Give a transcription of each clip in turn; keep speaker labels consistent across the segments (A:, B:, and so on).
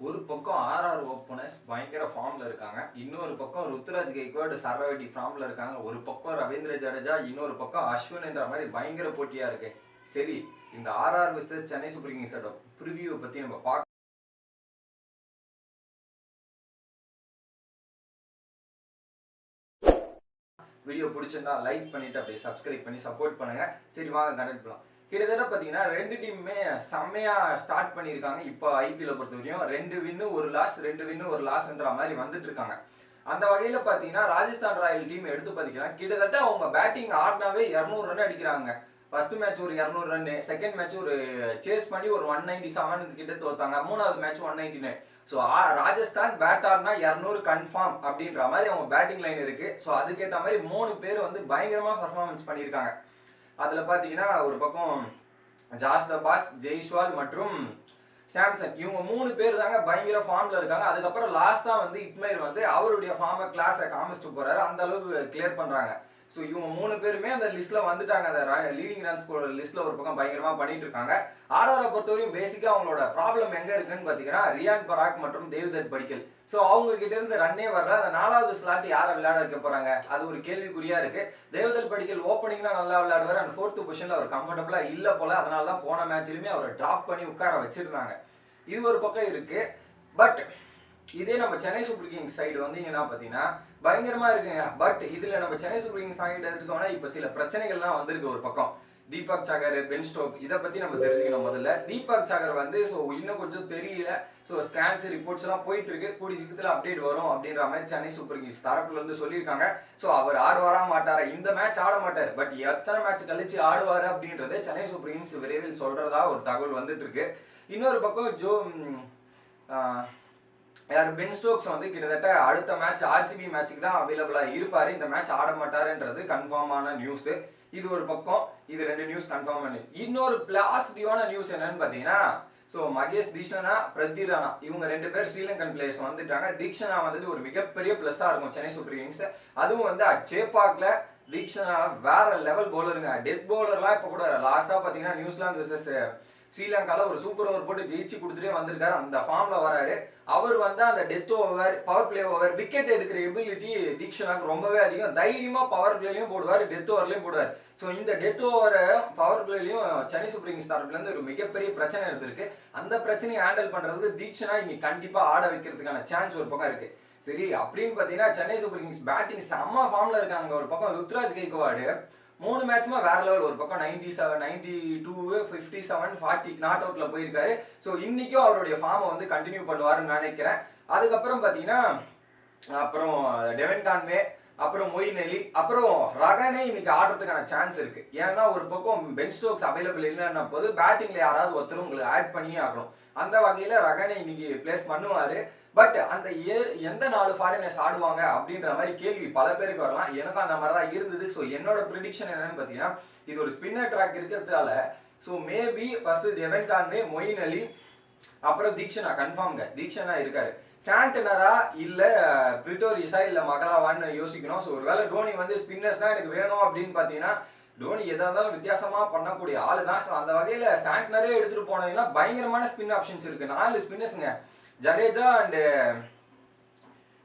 A: ஒரு பக்கம் RR openers பயங்கர ஃபார்ம்ல இருக்காங்க, இன்னொரு பக்கம் ருத்துராஜ் கெய்க்வாட் சரவெட்டி ஃபார்ம்ல இருக்காங்க, ஒரு பக்கம் ரவீந்திர ஜடேஜா, இன்னொரு பக்கம் அஸ்வின் என்ற மாதிரி பயங்கர போட்டியா இருக்கு. சரி, இந்த ஆர்ஆர் விசஸ் சென்னை சூப்பர் கிங்ஸோட ப்ரிவியூ பத்தி நம்ம பார்க்க வீடியோ பிடிச்சிருந்தா லைக் பண்ணிட்டு அப்படியே சப்ஸ்கிரைப் பண்ணி சப்போர்ட் பண்ணுங்க. சரி வாங்க கனெக்ட் பண்ணலாம். கிட்டத்தட்ட பார்த்தீங்கன்னா ரெண்டு டீமுமே செம்மையா ஸ்டார்ட் பண்ணியிருக்காங்க. இப்போ ஐபிஎல் பொறுத்த வரையும் 2 வின்னு 1 லாஸ் 2 வின்னு 1 லாஸ்ன்ற மாதிரி வந்துட்டு இருக்காங்க. அந்த வகையில் பார்த்தீங்கன்னா ராஜஸ்தான் ராயல் டீம் எடுத்து பார்த்தீங்கன்னா கிட்டத்தட்ட அவங்க பேட்டிங் ஆடினாவே 200 ரன் அடிக்கிறாங்க. ஃபர்ஸ்ட் மேட்ச் ஒரு 200 ரன், செகண்ட் மேட்ச் ஒரு சேஸ் பண்ணி ஒரு 197 கிட்ட தோத்தாங்க, மூணாவது மேட்ச் 199. ஸோ ராஜஸ்தான் பேட் ஆடினா 200 கன்ஃபார்ம் அப்படின்ற மாதிரி அவங்க பேட்டிங் லைன் இருக்கு. ஸோ அதுக்கேற்ற மாதிரி 3 பேர் வந்து பயங்கரமாக பர்ஃபார்மன்ஸ் பண்ணியிருக்காங்க. அதில் பார்த்தீங்கன்னா ஒரு பக்கம் ஜாஸ் தபாஸ், ஜெய்ஸ்வால் மற்றும் சாம்சன், இவங்க 3 பேர் தாங்க பயங்கர ஃபார்ம்ல இருக்காங்க. அதுக்கப்புறம் லாஸ்டா வந்து இட்மைர் வந்து அவருடைய ஃபார்மை கிளாஸை காமிச்சிட்டு போறாரு, அந்த அளவுக்கு கிளியர் பண்றாங்க. ஸோ இவங்க 3 பேருமே அந்த லிஸ்ட்ல வந்துட்டாங்க. அந்த லீடிங் ரன் ஸ்கோர் லிஸ்ட்ல ஒரு பக்கம் பயங்கரமா பண்ணிட்டு இருக்காங்க. ஆர்ஆரை பொறுத்தவரையும் பேசிக்கா அவங்களோட ப்ராப்ளம் எங்க இருக்குன்னு பாத்தீங்கன்னா ரியான் பராக் மற்றும் தேவ்தத் படிக்கல். ஸோ அவங்க கிட்ட இருந்து ரன்னே வரல. அந்த 4வது ஸ்லாட் யாரை விளையாட வைக்க போறாங்க, அது ஒரு கேள்விக்குறியா இருக்கு. தேவ்தத் படிக்கல் ஓப்பனிங்னா நல்லா விளையாடுவார், அந்த 4th பொசிஷன்ல அவர் கம்ஃபர்டபுளா இல்ல போல. அதனால தான் போன மேட்ச்லயுமே அவரை டிராப் பண்ணி உட்கார வச்சிருந்தாங்க. இது ஒரு பக்கம் இருக்கு. பட் இதே நம்ம சென்னை சூப்பர் கிங்ஸ் சைடு வந்தீங்கன்னா பாத்தீங்கன்னா பயங்கரமா இருக்குங்க. பட் இதுல நம்ம சென்னை சூப்பர் கிங்ஸ் சைடு எடுத்தோம்னா இப்ப சில பிரச்சனைகள்லாம் வந்திருக்கு. ஒரு பக்கம் தீபக் சகர், பென் ஸ்டோக், இதை பத்தி நம்ம தெரிஞ்சுக்கணும். முதல்ல தீபக் சகர் வந்து இன்னும் கொஞ்சம் தெரியல. ஸ்கேன்ஸ் ரிப்போர்ட்ஸ் எல்லாம் போயிட்டு இருக்கு, கூடி சீக்கிரத்துல அப்டேட் வரும் அப்படின்ற மாதிரி சென்னை சூப்பர் கிங்ஸ் தரப்புல இருந்து சொல்லியிருக்காங்க. அவர் ஆடுவாரா மாட்டாரா, இந்த மேட்ச் ஆட மாட்டாரு, பட் எத்தனை மேட்ச் கழிச்சு ஆடுவாரு அப்படின்றது சென்னை சூப்பர் கிங்ஸ் விரைவில் சொல்றதா ஒரு தகவல் வந்துட்டு இருக்கு. இன்னொரு பக்கம் பென் ஸ்டோக்ஸ் வந்து கிட்டத்தட்ட அடுத்த மேட்ச் ஆர்சிபி மேட்சுக்கு தான் அவைலபிளா இருப்பாரு. இந்த மேட்ச் ஆட மாட்டாருன்றது கன்ஃபார்மான நியூஸ். இது ஒரு பக்கம், இது 2 நியூஸ் கன்ஃபார்ம் பண்ணி. இன்னொரு பாசிட்டிவான நியூஸ் என்னன்னு பாத்தீங்கன்னா மகேஷ் தீக்ஷனா, பிரதி ராணா, இவங்க 2 பேர் ஸ்ரீலங்கன் பிளேயர்ஸ் வந்துட்டாங்க. தீக்ஷனா வந்தது ஒரு மிகப்பெரிய பிளஸ்ஸா இருக்கும் சென்னை சூப்பர் கிங்ஸ். அதுவும் வந்து சேப்பாக்ல தீக்ஷனா வேற லெவல் பவுலருங்க. டெத் பவுலர்லாம் இப்ப கூட லாஸ்டா பாத்தீங்கன்னா நியூசிலாந்து வெர்சஸ் ஸ்ரீலங்கால ஒரு சூப்பர் ஓவர் போட்டு ஜெயிச்சு கொடுத்துட்டே வந்திருக்காரு. அந்த ஃபார்ம்ல வராரு. அவர் வந்து அந்த death over, power play over, wicket எடுக்கிற எபிலிட்டி தீக்ஷனாக்கு ரொம்பவே அதிகம். தைரியமா பவர் பிளேலையும் போடுவார், டெத் ஓவர்லயும் போடுவார். இந்த டெத் ஓவர் பவர் பிளேலையும் சென்னை சூப்பர் கிங்ஸ் தரப்புல இருந்து ஒரு மிகப்பெரிய பிரச்சனை இருந்திருக்கு. அந்த பிரச்சனையை ஹேண்டில் பண்றதுக்கு தீக்ஷனா இன்னைக்கு கண்டிப்பா ஆட வைக்கிறதுக்கான சான்ஸ் ஒரு பக்கம் இருக்கு. சரி, அப்படின்னு பாத்தீங்கன்னா சென்னை சூப்பர் கிங்ஸ் பேட்டிங் செம்ம ஃபார்ம்ல இருக்காங்க. ஒரு பக்கம் ருத்ராஜ் கெய்க்வாட் 3 மேட்ச்மா வேற லெவல். ஒரு பக்கம் 97, 92, 57, 40 நாட் அவுட்ல போயிருக்காரு. இன்னைக்கும் அவருடைய ஃபார்மை வந்து கண்டினியூ பண்ணுவாருன்னு நினைக்கிறேன். அதுக்கப்புறம் பாத்தீங்கன்னா அப்புறம் டெவன் கான்வே, அப்புறம் மொயின் அலி, அப்புறம் ரகானே இன்னைக்கு ஆடுறதுக்கான சான்ஸ் இருக்கு. ஏன்னா ஒரு பக்கம் பென் ஸ்டோக்ஸ் அவைலபிள் இல்லைன்னா போது பேட்டிங்ல யாராவது ஒருத்தர் உங்களுக்கு ஆட் பண்ணியே ஆகணும். அந்த வகையில ரகானே இன்னைக்கு பிளேஸ் பண்ணுவாரு. பட் அந்த எந்த 4 ஃபாரினர்ஸ் ஆடுவாங்க அப்படின்ற மாதிரி கேள்வி பல பேருக்கு வரலாம். எனக்கும் அந்த மாதிரி தான் இருந்தது. என்னோட ப்ரிடிக்ஷன் என்னன்னு பாத்தீங்கன்னா இது ஒரு ஸ்பின்னர் ட்ராக் இருக்கிறதுனால maybe first Devon Conway, Moeen Ali, அப்புறம் தீக்ஷனா கன்ஃபார்ம்ங்க. தீக்ஷனா இருக்காரு. சாண்டனரா இல்ல பிரிட்டோரிஸா இல்ல மகளாவான்னு யோசிக்கணும். ஒருவேளை டோனி வந்து ஸ்பின்னர்ஸ் தான் எனக்கு வேணும் அப்படின்னு பாத்தீங்கன்னா டோனி எதா இருந்தாலும் வித்தியாசமா பண்ணக்கூடிய ஆளு தான். அந்த வகையில சாண்டனரே எடுத்துட்டு போனீங்கன்னா பயங்கரமான ஸ்பின் ஆப்ஷன்ஸ் இருக்கு. 4 ஸ்பின்னர்ஸ்ங்க, ஜடேஜா அண்ட்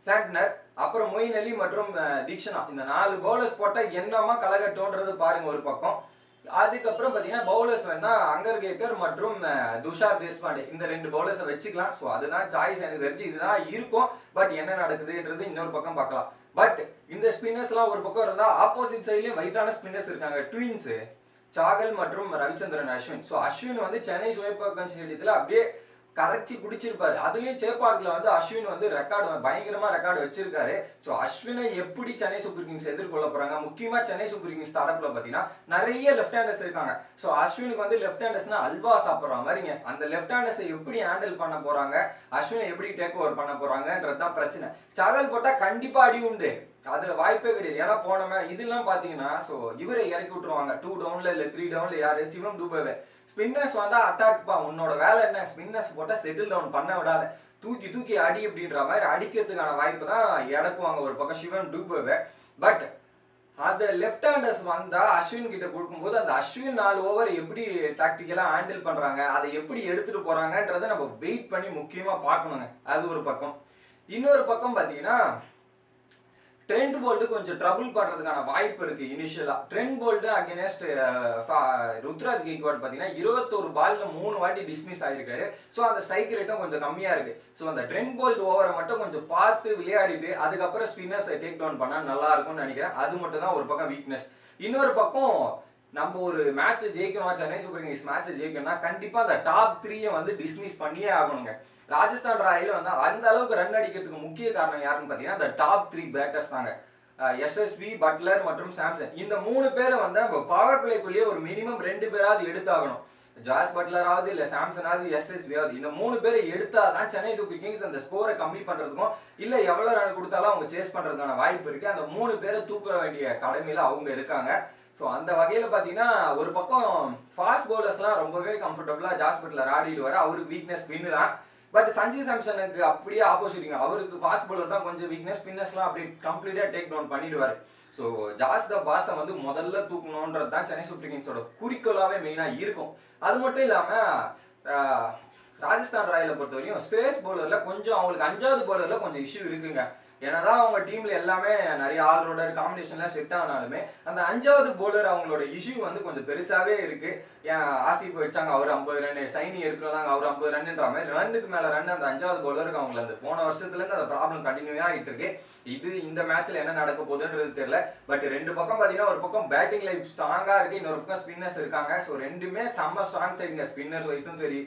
A: சாண்டனர், அப்புறம் மொயின் அலி மற்றும் தீக்ஷனா. இந்த 4 பவுலர்ஸ் போட்டா என்னமா கலகட்டோன்றது பாருங்க ஒரு பக்கம். அதுக்கப்புறம் பாத்தீங்கன்னா பவுலர்ஸ் வேணா அங்கர்கேக்கர் மற்றும் துஷார் தேஷ்பாண்டே, இந்த 2 பவுலர்ஸை வச்சுக்கலாம். அதுதான் சாய்ஸ். எனக்கு தெரிஞ்சு இதுதான் இருக்கும். பட் என்ன நடக்குதுன்றது இன்னொரு பக்கம் பார்க்கலாம். பட் இந்த ஸ்பின்னர்ஸ் எல்லாம் ஒரு பக்கம் இருந்தா ஆப்போசிட் சைட்லயும் வைட்டான ஸ்பின்னர்ஸ் இருக்காங்க. ட்வின்ஸ் சாகல் மற்றும் ரவிச்சந்திரன் அஸ்வின். அஸ்வின் வந்து சென்னை சூப்பர் ஸ்டேடியத்துல அப்படியே கரைச்சி குடிச்சிருப்பாரு. அதுலயும் சேப்பாக்ல வந்து அஸ்வின் வந்து பயங்கரமா ரெக்கார்டு வச்சிருக்காரு. அஸ்வினை எப்படி சென்னை சூப்பர் கிங்ஸ் எதிர்கொள்ள போறாங்க, முக்கியமா சென்னை சூப்பர் கிங்ஸ் தரப்புல பாத்தீங்கன்னா நிறைய லெஃப்ட் ஹேண்டர்ஸ் இருக்காங்க. அஸ்வினுக்கு வந்து லெஃப்ட் ஹேண்டர்ஸ்னா அல்வா சாப்பிடுற மாதிரிங்க. அந்த லெஃப்ட் ஹேண்டர்ஸை எப்படி ஹேண்டில் பண்ண போறாங்க, அஸ்வினை எப்படி டேக் ஓவர் பண்ண போறாங்கன்றதுதான் பிரச்சனை. சாகல் போட்டா கண்டிப்பா அடி உண்டு, அதுல வாய்ப்பே கிடையாது. ஏன்னா போனமே இதெல்லாம் பாத்தீங்கன்னா இவரை இறக்கி விட்டுருவாங்க. 2 டவுன்ல இல்ல 3 டவுன்ல யாரு, சிவம் டூபேவே. ஸ்பின்னர்ஸ் வந்தா அட்டாக் பா, உன்னோட வேலை என்ன, ஸ்பின்னர்ஸ் போட்டா செட்டில் டவுன் பண்ண விடாத, தூக்கி தூக்கி அடி அப்படின்ற மாதிரி அடிக்கிறதுக்கான வாய்ப்பு தான் இறக்குவாங்க ஒரு பக்கம் சிவம் டூபேவே. பட் அந்த லெஃப்ட் ஹேண்டர்ஸ் வந்தா அஸ்வின் கிட்ட கொடுக்கும்போது அந்த அஸ்வின் 4 ஓவர் எப்படி டாக்டிக்கலா ஹேண்டில் பண்றாங்க, அதை எப்படி எடுத்துட்டு போறாங்கன்றத நம்ம வெயிட் பண்ணி முக்கியமா பார்க்கணுங்க. அது ஒரு பக்கம். இன்னொரு பக்கம் பாத்தீங்கன்னா ட்ரெண்ட் போல்ட் கொஞ்சம் ட்ரபிள் பண்றதுக்கான வாய்ப்பு இருக்கு இனிஷியலா. Trent Boult against Ruturaj Gaikwad பாத்தீங்கன்னா 21 பால்ல 3 வாட்டி டிஸ்மிஸ் ஆயிருக்காரு. சோ அந்த ஸ்ட்ரைக் ரேட்டும் கொஞ்சம் கம்மியா இருக்கு. சோ அந்த ட்ரெண்ட் போல்ட் ஓவரை மட்டும் கொஞ்சம் பார்த்து விளையாடிட்டு அதுக்கப்புறம் ஸ்பின்னர்ஸ் டேக் டவுன் பண்ணா நல்லா இருக்கும்னு நினைக்கிறேன். அது மட்டும் தான் ஒரு பக்கம் வீக்னஸ். இன்னொரு பக்கம் நம்ம ஒரு மேட்ச் ஜெயிக்கணும், சென்னை சூப்பர் கிங்ஸ் மேட்ச் ஜெயிக்கணும்னா கண்டிப்பா அந்த டாப் 3 வந்து டிஸ்மிஸ் பண்ணியே ஆகணுங்க. ராஜஸ்தான் ராயல் வந்து அந்த அளவுக்கு ரன் அடிக்கிறதுக்கு முக்கிய காரணம் யாருன்னு பாத்தீங்கன்னா அந்த டாப் 3 பேட்டர்ஸ் தாங்க. எஸ்எஸ்பி, பட்லர் மற்றும் சாம்சன். இந்த 3 பேரை வந்து நம்ம பவர் பிளேக்குள்ளேயே ஒரு மினிமம் 2 பேராவது எடுத்தாகணும். ஜாஸ் பட்லராவது இல்ல சாம்சனாவது எஸ்எஸ்பியாவது இந்த 3 பேரை எடுத்தாதான் சென்னை சூப்பர் கிங்ஸ் அந்த ஸ்கோரை கம்மி பண்றதுக்கும் இல்ல எவ்வளவு ரன் கொடுத்தாலும் அவங்க சேஸ் பண்றதுக்கான வாய்ப்பு இருக்கு. அந்த 3 பேரை தூக்க வேண்டிய கடமையில அவங்க இருக்காங்க. ஸோ அந்த வகையில பாத்தீங்கன்னா ஒரு பக்கம் ஃபாஸ்ட் பவுலர்ஸ்லாம் ரொம்பவே கம்ஃபர்டபுளா ஜாஸ் பட்லர் ஆடிடுவாரு. அவருக்கு வீக்னஸ் ஸ்பின் தான். பட் சஞ்சு சாம்சனுக்கு அப்படியே ஆப்போசிட்டுங்க. அவருக்கு ஃபாஸ்ட் பவுலர் தான் கொஞ்சம் வீக்னஸ், ஸ்பின்னர்ஸ்லாம் அப்படியே கம்ப்ளீட்டா டேக் டவுன் பண்ணிடுவாரு. ஸோ ஜாஸ் த பாஸை வந்து முதல்ல தூக்கணுன்றது தான் சென்னை சூப்பர் கிங்ஸோட குறிக்கோளாவே மெயினா இருக்கும். அது மட்டும் இல்லாம ராஜஸ்தான் ராயலை பொறுத்தவரையும் ஸ்பேஸ் பவுலர்ல கொஞ்சம் அவங்களுக்கு 5வது பவுலர்ல கொஞ்சம் இஷ்யூ இருக்குங்க. என்னதான் அவங்க டீம்ல எல்லாமே நிறைய ஆல்ரவுண்டர் காம்பினேஷன்லாம் செட் ஆனாலுமே அந்த 5வது பவுலர் அவங்களோட இஷ்யூ வந்து கொஞ்சம் பெருசாவே இருக்கு. ஆசிப் வச்சாங்க அவர் 50 ரன், சைனி எடுத்துட்டு வந்தாங்க அவர் 50 ரன்ன்ற மாதிரி ரன்னுக்கு மேல ரன் அந்த 5வது பவுலருக்கு அவங்களுக்கு அந்த போன வருஷத்துல இருந்து அந்த ப்ராப்ளம் கண்டினியூ ஆகிட்டு இருக்கு. இது இந்த மேட்ச்ல என்ன நடக்க போகுதுன்றது தெரியல. பட் ரெண்டு பக்கம் பாத்தீங்கன்னா ஒரு பக்கம் பேட்டிங் லைஃப் ஸ்ட்ராங்கா இருக்கு, இன்னொரு பக்கம் ஸ்பின்னர்ஸ் இருக்காங்க. ஸோ ரெண்டுமே செம்ம ஸ்ட்ராங் சைடுங்க. ஸ்பின்னர்ஸ் வைஸும் சரி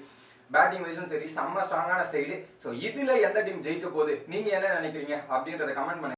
A: பேட்டிங் வைஸும் சரி செம்ம ஸ்ட்ராங்கான சைடு. ஸோ இதுல எந்த டீம் ஜெயிக்க போகுது, நீங்க என்ன நினைக்கிறீங்க அப்படின்றத கமெண்ட் பண்ணுங்க.